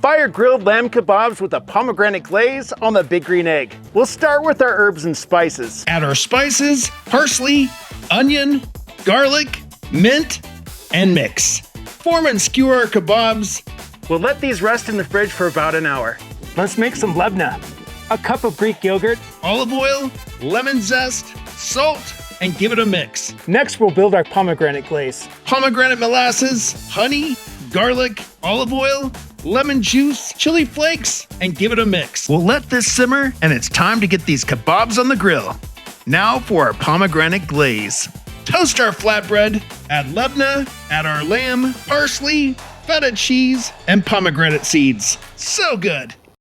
Fire grilled lamb kebabs with a pomegranate glaze on the big green egg. We'll start with our herbs and spices. Add our spices, parsley, onion, garlic, mint, and mix. Form and skewer our kebabs. We'll let these rest in the fridge for about an hour. Let's make some lebna. A cup of Greek yogurt. Olive oil, lemon zest, salt, and give it a mix. Next, we'll build our pomegranate glaze. Pomegranate molasses, honey, garlic, olive oil, lemon juice, chili flakes, and give it a mix. We'll let this simmer, and it's time to get these kebabs on the grill. Now for our pomegranate glaze. Toast our flatbread, add lebna, add our lamb, parsley, feta cheese, and pomegranate seeds. So good!